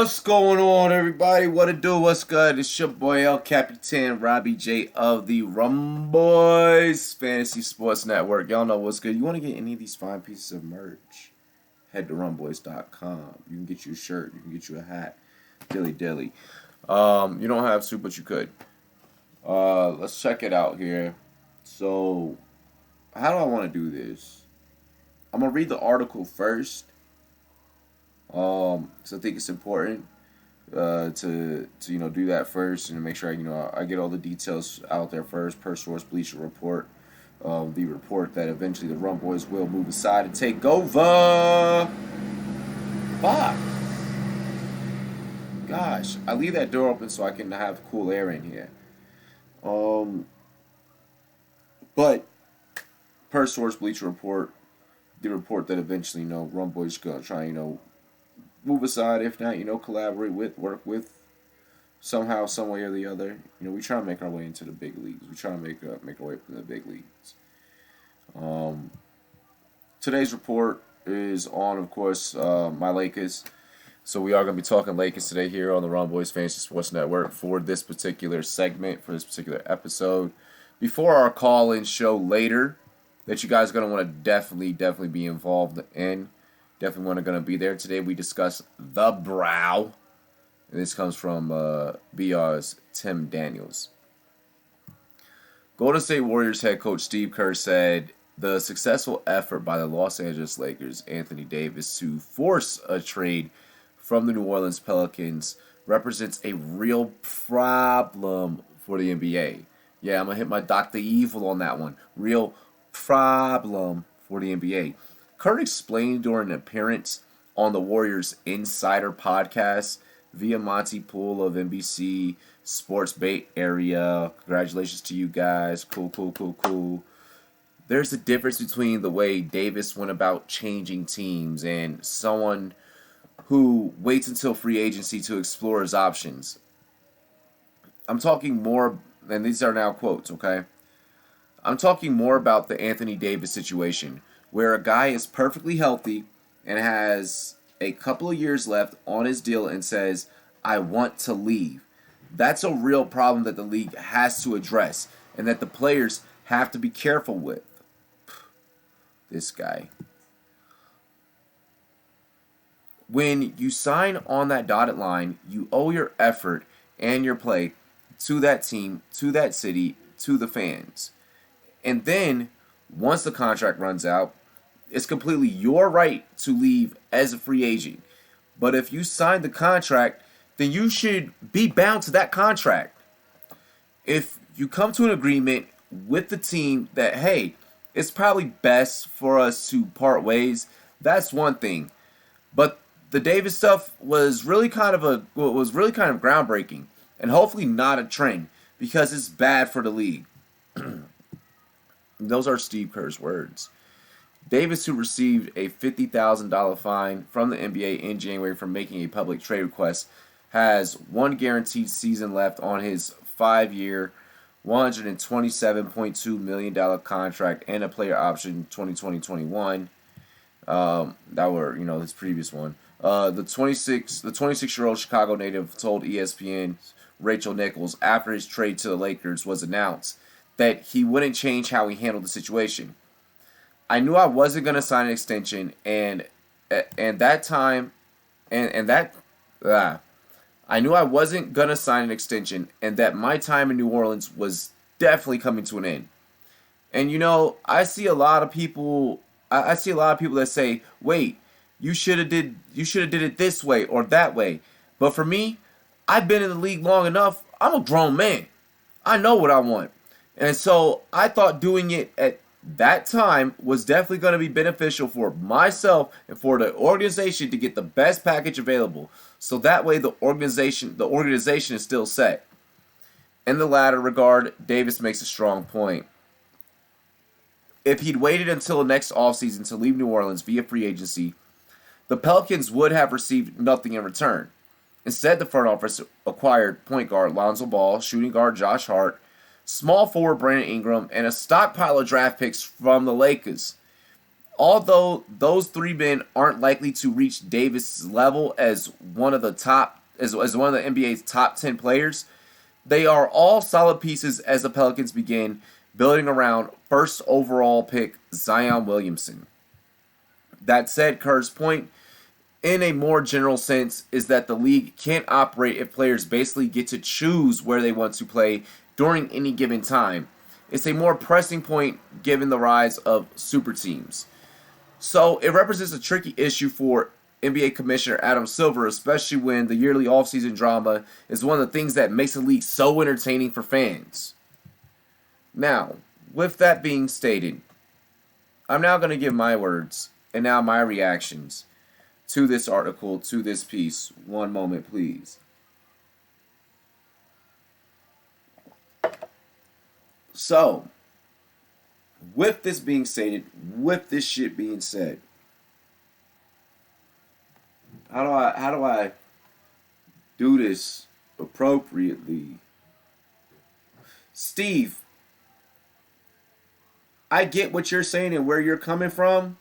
What's going on, everybody? What it do? What's good? It's your boy El Capitan Robbie J of the Rumboyz Fantasy Sports Network. Y'all know what's good. You want to get any of these fine pieces of merch? Head to rumboyz.com. You can get you a shirt. You can get you a hat. Dilly dilly. You don't have to, but you could. Let's check it out here. So, how do I want to do this? I'm gonna read the article first. So I think it's important to do that first and make sure I get all the details out there first per source Bleacher Report. The report that eventually the Rumboyz will move aside and take over. Fuck. Gosh, I leave that door open so I can have cool air in here. But per source Bleacher Report, the report that eventually Rumboyz gonna try move aside, if not, collaborate with, work with, somehow, some way or the other. We try to make our way into the big leagues. We try to make our way up in the big leagues. Today's report is on, of course, my Lakers. So we are going to be talking Lakers today here on the Rumboyz Fantasy Sports Network for this particular segment, for this particular episode. Before our call-in show later, that you guys are going to want to definitely be involved in. Definitely going to be there. Today we discuss the brow. And this comes from BR's Tim Daniels. Golden State Warriors head coach Steve Kerr said the successful effort by the Los Angeles Lakers' Anthony Davis to force a trade from the New Orleans Pelicans represents a real problem for the NBA. Yeah, I'm going to hit my Dr. Evil on that one. Real problem for the NBA. Kerr explained during an appearance on the Warriors Insider podcast via Monty Poole of NBC Sports Bay Area. Congratulations to you guys. Cool. There's a difference between the way Davis went about changing teams and someone who waits until free agency to explore his options. I'm talking more, and these are now quotes, okay? I'm talking more about the Anthony Davis situation, where a guy is perfectly healthy and has a couple of years left on his deal and says, I want to leave. That's a real problem that the league has to address and that the players have to be careful with. This guy. When you sign on that dotted line, you owe your effort and your play to that team, to that city, to the fans. And then, once the contract runs out, it's completely your right to leave as a free agent. But if you sign the contract, then you should be bound to that contract. If you come to an agreement with the team that, hey, it's probably best for us to part ways, that's one thing. But the Davis stuff was really kind of groundbreaking and hopefully not a trend because it's bad for the league. Those are Steve Kerr's words. Davis, who received a $50,000 fine from the NBA in January for making a public trade request, has one guaranteed season left on his 5-year, $127.2 million contract and a player option 2020-21. That were, his previous one. The 26-year-old Chicago native told ESPN Rachel Nichols after his trade to the Lakers was announced that he wouldn't change how he handled the situation. I knew I wasn't going to sign an extension, I knew I wasn't going to sign an extension, and that my time in New Orleans was definitely coming to an end. And I see a lot of people. I see a lot of people that say, "Wait, you should have did it this way or that way." But for me, I've been in the league long enough. I'm a grown man. I know what I want, and so I thought doing it at that time was definitely going to be beneficial for myself and for the organization to get the best package available. So that way the organization is still set. In the latter regard, Davis makes a strong point. If he'd waited until next offseason to leave New Orleans via free agency, the Pelicans would have received nothing in return. Instead, the front office acquired point guard Lonzo Ball, shooting guard Josh Hart, small forward Brandon Ingram, and a stockpile of draft picks from the Lakers. Although those three men aren't likely to reach Davis' level as one of the top as one of the NBA's top 10 players, they are all solid pieces as the Pelicans begin building around first overall pick Zion Williamson. That said, Kerr's point, in a more general sense, is that the league can't operate if players basically get to choose where they want to play during any given time. It's a more pressing point given the rise of super teams. So it represents a tricky issue for NBA Commissioner Adam Silver, especially when the yearly offseason drama is one of the things that makes the league so entertaining for fans. Now, with that being stated, I'm now going to give my words and now my reactions to this article, to this piece. One moment, please. So, with this being stated, with this shit being said, how do I do this appropriately? Steve, I get what you're saying and where you're coming from,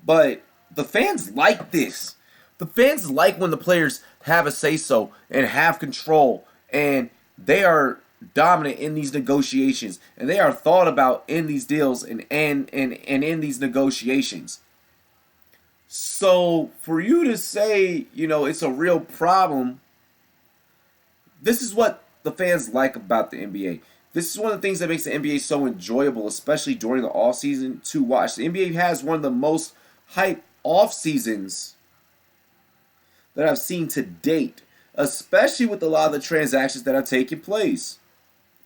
but the fans like this. The fans like when the players have a say-so and have control, and they are dominant in these negotiations, and they are thought about in these deals and in these negotiations. So for you to say, it's a real problem, this is what the fans like about the NBA. This is one of the things that makes the NBA so enjoyable, especially during the off season to watch. The NBA has one of the most hype off seasons that I've seen to date, especially with a lot of the transactions that have taken place.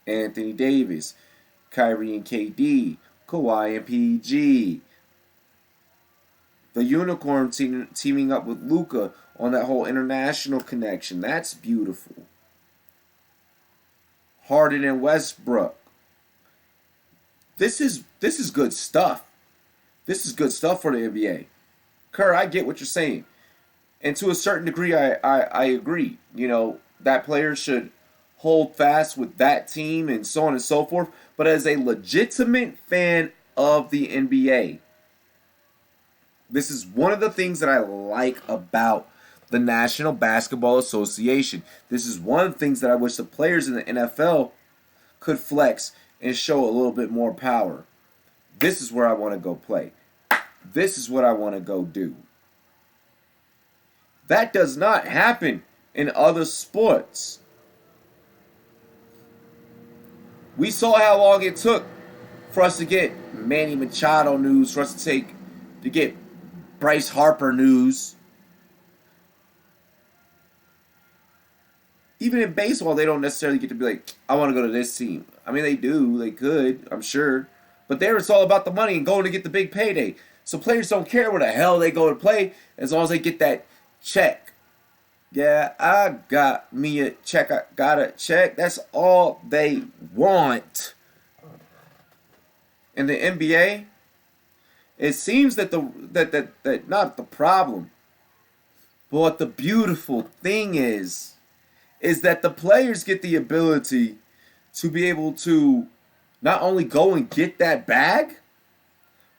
Anthony Davis, Kyrie and KD, Kawhi and PG, the Unicorn teaming up with Luka on that whole international connection. That's beautiful. Harden and Westbrook. This is good stuff. This is good stuff for the NBA. Kerr, I get what you're saying. And to a certain degree, I agree. That player should hold fast with that team and so on and so forth. But as a legitimate fan of the NBA, this is one of the things that I like about the National Basketball Association. This is one of the things that I wish the players in the NFL could flex and show a little bit more power. This is where I want to go play. This is what I want to go do. That does not happen in other sports. We saw how long it took for us to get Manny Machado news, for us to get Bryce Harper news. Even in baseball, they don't necessarily get to be like, I want to go to this team. I mean, they do. They could, I'm sure. But there it's all about the money and going to get the big payday. So players don't care where the hell they go to play as long as they get that check. Yeah, I got me a check. I got a check. That's all they want. In the NBA, it seems that that not the problem, but what the beautiful thing is that the players get the ability to be able to not only go and get that bag,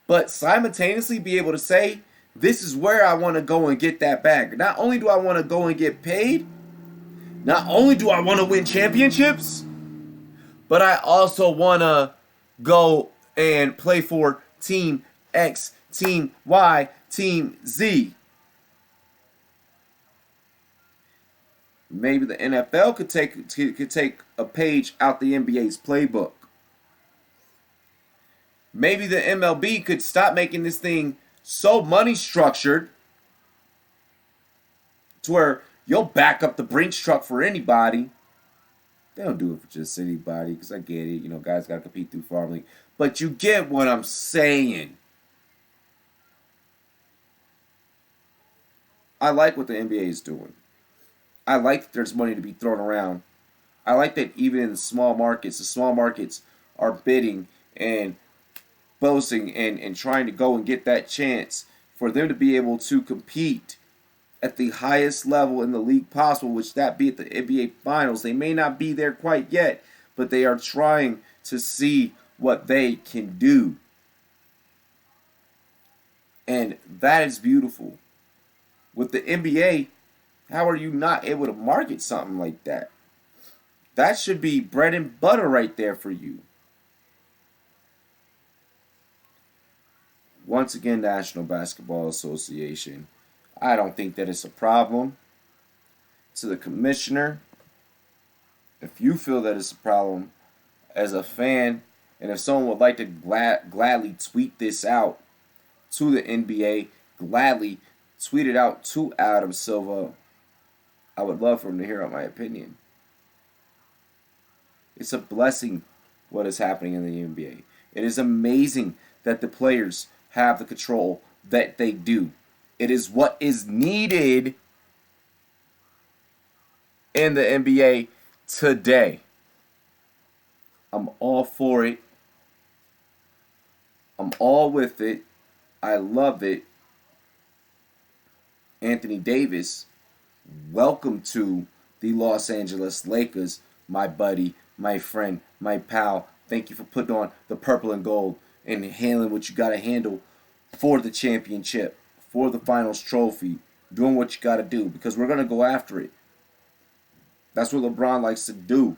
but simultaneously be able to say, this is where I want to go and get that bag. Not only do I want to go and get paid, not only do I want to win championships, but I also want to go and play for Team X, Team Y, Team Z. Maybe the NFL could take a page out the NBA's playbook. Maybe the MLB could stop making this thing so money structured to where you'll back up the Brinks truck for anybody. They don't do it for just anybody, because I get it. Guys got to compete through farm league. But you get what I'm saying. I like what the NBA is doing. I like that there's money to be thrown around. I like that even in the small markets are bidding and boasting and trying to go and get that chance for them to be able to compete at the highest level in the league possible, which that be at the NBA Finals. They may not be there quite yet, but they are trying to see what they can do. And that is beautiful. With the NBA, how are you not able to market something like that? That should be bread and butter right there for you. Once again, National Basketball Association, I don't think that it's a problem. To the commissioner, if you feel that it's a problem as a fan, and if someone would like to gladly tweet this out to the NBA, gladly tweet it out to Adam Silver, I would love for him to hear my opinion. It's a blessing what is happening in the NBA. It is amazing that the players have the control that they do. It is what is needed in the NBA today. I'm all for it. I'm all with it. I love it. Anthony Davis, welcome to the Los Angeles Lakers, my buddy, my friend, my pal. Thank you for putting on the purple and gold and handling what you got to handle for the championship, for the finals trophy, doing what you got to do, because we're going to go after it. That's what LeBron likes to do.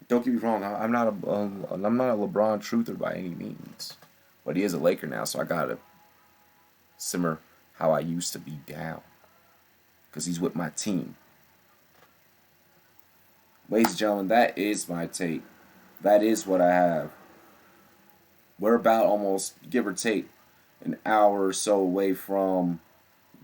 Don't get me wrong, I'm not a LeBron truther by any means, but he is a Laker now, so I got to simmer how I used to be down, because he's with my team. Ladies and gentlemen, that is my take. That is what I have. We're about almost, give or take, an hour or so away from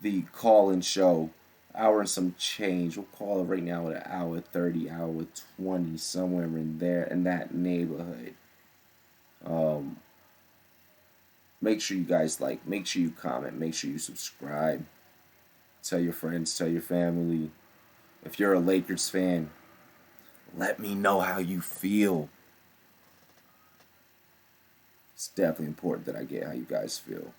the call-in show. Hour and some change. We'll call it right now at an hour 30, hour 20, somewhere in there, in that neighborhood. Make sure you guys like, make sure you comment, make sure you subscribe. Tell your friends, tell your family. If you're a Lakers fan, let me know how you feel. It's definitely important that I get how you guys feel.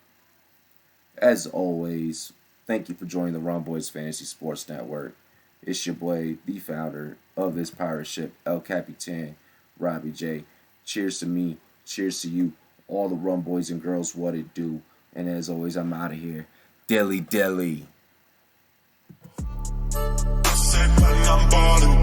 As always, thank you for joining the Rumboyz Fantasy Sports Network. It's your boy, the founder of this pirate ship, El Capitan, Robbie J. Cheers to me, cheers to you, all the Rumboys and girls, what it do. And as always, I'm out of here. Dilly dilly. I'm ballin'.